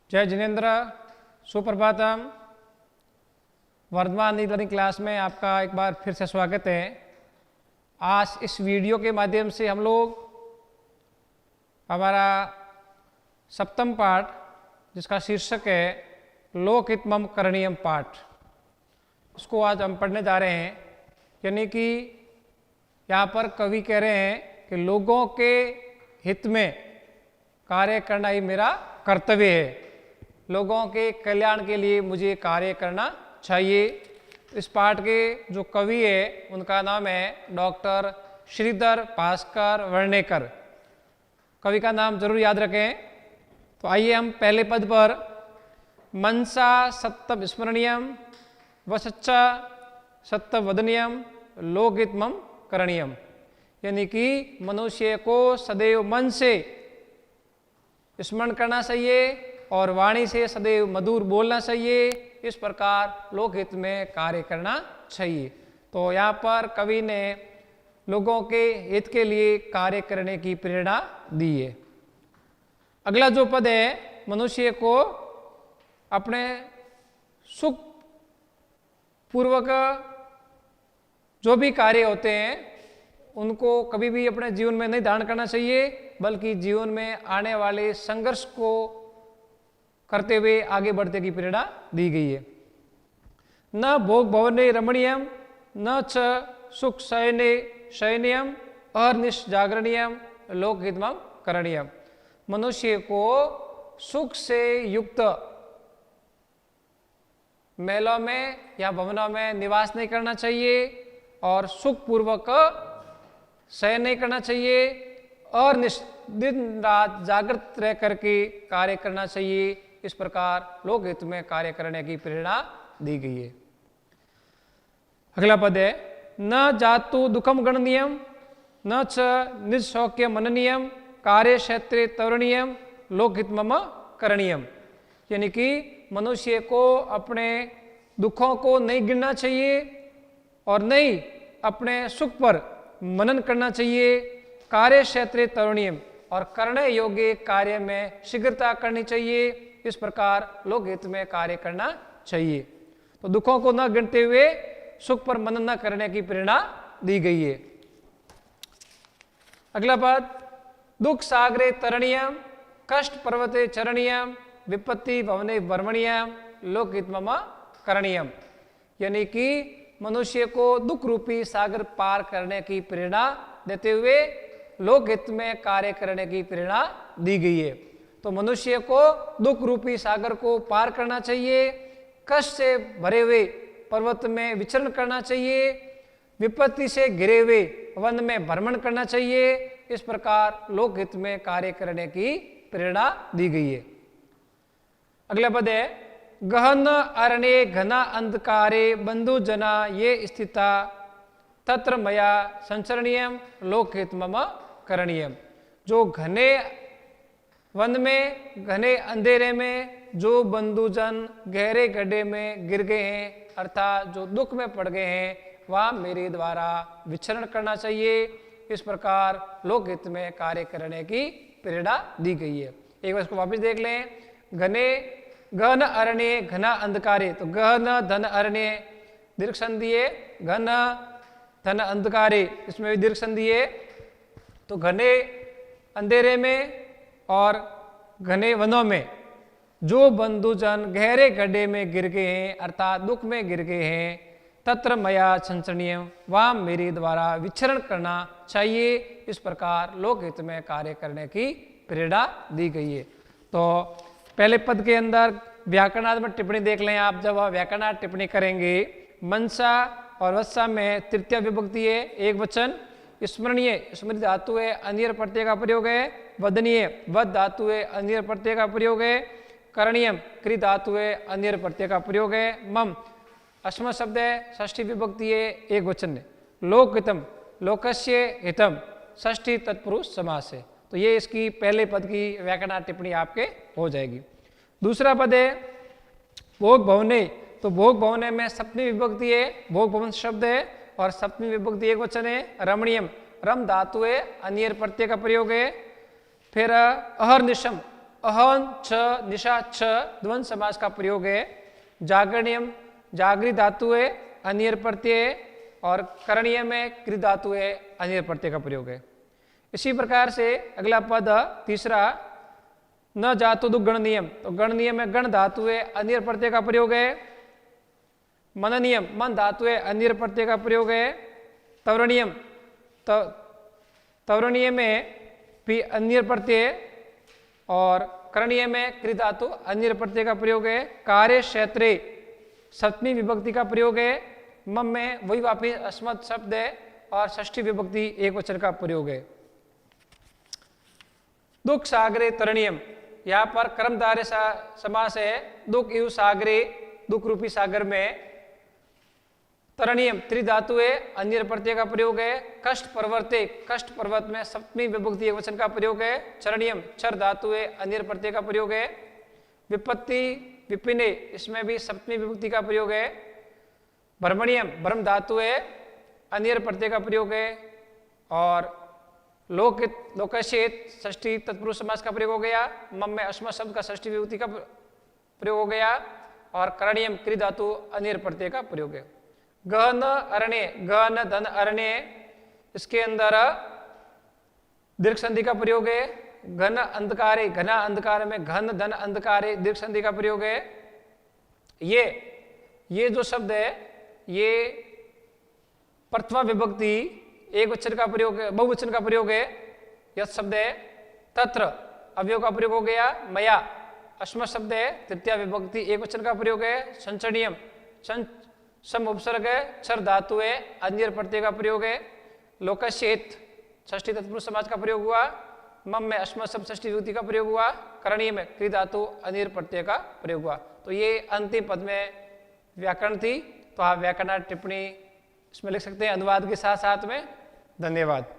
जय जिनेन्द्र, सुप्रभातम। वर्धमान ई लर्निंग क्लास में आपका एक बार फिर से स्वागत है। आज इस वीडियो के माध्यम से हम लोग हमारा सप्तम पाठ, जिसका शीर्षक है लोकहितमम करणीयम पाठ, उसको आज हम पढ़ने जा रहे हैं। यानी कि यहाँ पर कवि कह रहे हैं कि लोगों के हित में कार्य करना ही मेरा कर्तव्य है, लोगों के कल्याण के लिए मुझे कार्य करना चाहिए। इस पाठ के जो कवि है उनका नाम है डॉक्टर श्रीधर भास्कर वर्णेकर। कवि का नाम जरूर याद रखें। तो आइए हम पहले पद पर मनसा सत्यम स्मरणीयम वसच्चा सत्य वदनीयम लोकहितमम करणीयम, यानी कि मनुष्य को सदैव मन से स्मरण करना चाहिए और वाणी से सदैव मधुर बोलना चाहिए। इस प्रकार लोकहित में कार्य करना चाहिए। तो यहाँ पर कवि ने लोगों के हित के लिए कार्य करने की प्रेरणा दी है। अगला जो पद है, मनुष्य को अपने सुख पूर्वक जो भी कार्य होते हैं उनको कभी भी अपने जीवन में नहीं धारण करना चाहिए, बल्कि जीवन में आने वाले संघर्ष को करते हुए आगे बढ़ने की प्रेरणा दी गई है। न भोग भवने रमणीयम न च सुख शयने शयनीयम अहर्निश जागरणीयम लोकहितमम करणीयम। मनुष्य को सुख से युक्त महलों में या भवनों में निवास नहीं करना चाहिए और सुख पूर्वक शयन नहीं करना चाहिए और दिन रात जागृत रह करके कार्य करना चाहिए। इस प्रकार लोकहित में कार्य करने की प्रेरणा दी गई है। अगला पद है न जातु दुखम गणनीयम न च निजशौक्य मननीयम कार्य क्षेत्रे तरणीयम लोकहितमम करणीयम, यानी कि मनुष्य को अपने दुखों को नहीं गिनना चाहिए और नहीं अपने सुख पर मनन करना चाहिए। कार्य क्षेत्रे तरणीयम और करने योग्य कार्य में शीघ्रता करनी चाहिए। इस प्रकार लोकहित में कार्य करना चाहिए। तो दुखों को न गिनते हुए सुख पर मनन न करने की प्रेरणा दी गई है। अगला पद दुख सागरे तरणीयम कष्ट पर्वते चरणीयम विपत्ति भवने वर्मणीयम लोकहितमम करणीयम, यानी कि मनुष्य को दुख रूपी सागर पार करने की प्रेरणा देते हुए लोकहित में कार्य करने की प्रेरणा दी गई है। तो मनुष्य को दुख रूपी सागर को पार करना चाहिए, कष्ट से भरे हुए पर्वत में विचरण करना चाहिए, विपत्ति से घिरे हुए वन में भ्रमण करना चाहिए। इस प्रकार लोकहित में कार्य करने की प्रेरणा दी गई है। अगला पद है गहन अरण्ये घना अंधकारे बंधु जना ये स्थिता तत्र मया संचरणीयम लोकहितमम करणीयम। जो घने वन में घने अंधेरे में जो बंधुजन गहरे गड्ढे में गिर गए हैं अर्थात जो दुख में पड़ गए हैं, वह मेरे द्वारा विचरण करना चाहिए। इस प्रकार लोकहित में कार्य करने की प्रेरणा दी गई है। एक बार इसको वापस देख लें। घने गहन अरण्य घना अंधकारे, तो गहन धन अरण्य दीर्घ संधि है, घन धन अंधकारे इसमें भी दीर्घ संधि है। तो घने अंधेरे में और घने वनों में जो बंधुजन गहरे गड्ढे में गिर गए हैं अर्थात दुख में गिर गए हैं, तत्र मया संचरणीयम, वह मेरे द्वारा विचरण करना चाहिए। इस प्रकार लोकहित में कार्य करने की प्रेरणा दी गई है। तो पहले पद के अंदर व्याकरणात्मक टिप्पणी देख लें आप। जब व्याकरणात्मक टिप्पणी करेंगे, मनसा और वत्सा में तृतीय विभक्ति है, एक वचन। स्मरणीय स्मृति धातु है, अन्य प्रत्यय का प्रयोग है। वदनीय वद धातु है, अन्य प्रत्यय का प्रयोग है। करणीयम कृ धातु है, अन्य प्रत्यय का प्रयोग है। मम अस्म शब्द है, षष्ठी विभक्ति है, एक वचन है। लोकहितम लोकस्य हितम षष्ठी तत्पुरुष समास है। तो ये इसकी पहले पद की व्याकरण टिप्पणी आपके हो जाएगी। दूसरा पद है भोग भवने, तो भोग भवने में सप्तमी विभक्ति है, भोग भवन शब्द है और सप्तमी विभक्ति एक वचन है। रमणीयम रम धातु है, अन्य प्रत्यय का प्रयोग है। फिर अहर्निशम अहन छ निशा छ द्वंद्व समास का प्रयोग है। जागरणीयम जागृत धातु है अनियर प्रत्यय और करणीय में कृत धातु है अनियर प्रत्यय का प्रयोग है। इसी प्रकार से अगला पद तीसरा न जातु दु गणनियम, तो गणनियम में गण धातु है अनियर प्रत्यय का प्रयोग है। मननियम मन धातु है अनियर प्रत्यय का प्रयोग है। तवरणीयम तवरणीय में भी अनियर प्रत्यय और करणीय में कृत धातु अनियर प्रत्यय का प्रयोग है। कार्य क्षेत्रे सप्तमी विभक्ति का प्रयोग है। मम में वही वापस अस्मत् शब्द है और षष्ठी विभक्ति एक वचन का प्रयोग है। दुख सागरे तरणीयम, यहाँ पर कर्मधारय समास है। दुख इव सागरे दुख रूपी सागर में तरणीयम त्रिधातु है अनियर प्रत्यय का प्रयोग है। कष्ट पर्वते कष्ट पर्वत में सप्तमी विभक्ति एक वचन का प्रयोग है। चरणीयम चर धातु है अनियर प्रत्यय का प्रयोग है। विपत्ति विपिने इसमें भी सप्तमी विभक्ति का प्रयोग है। भ्रमणीयम भ्रम धातु है अनियर प्रत्यय का प्रयोग है। और लोकित लोकशित षष्ठी तत्पुरुष समास का प्रयोग हो गया। मम में अस्मत् शब्द का षष्ठी विभक्ति का प्रयोग हो गया। और करणीयम कृत धातु अनियर प्रत्यय का प्रयोग है। गहन अरण्य गहन धन अरण्य इसके अंदर दीर्घ संधि का प्रयोग है। घन अंधकारे घना अंधकार में घन धन अंधकारे दीर्घ संधि का प्रयोग है। ये जो शब्द है ये प्रथमा विभक्ति एक वचन का प्रयोग है बहुवचन का प्रयोग है। यह शब्द है तत्र अवयव का प्रयोग हो गया। मया अस्मत् शब्द है तृतीया विभक्ति एक वचन का प्रयोग है। संचरणीयम सम उपसर्ग है छर धातु है अनियर प्रत्यय का प्रयोग है। लोकशेत षष्ठी तत्पुरुष समास का प्रयोग हुआ। मम में अस्मत् शब्द षष्ठी विभक्ति का प्रयोग हुआ। करणीय में कृत धातु अनियर प्रत्यय का प्रयोग हुआ। तो ये अंतिम पद में व्याकरण थी। तो आप व्याकरण टिप्पणी इसमें लिख सकते हैं अनुवाद के साथ साथ में। धन्यवाद।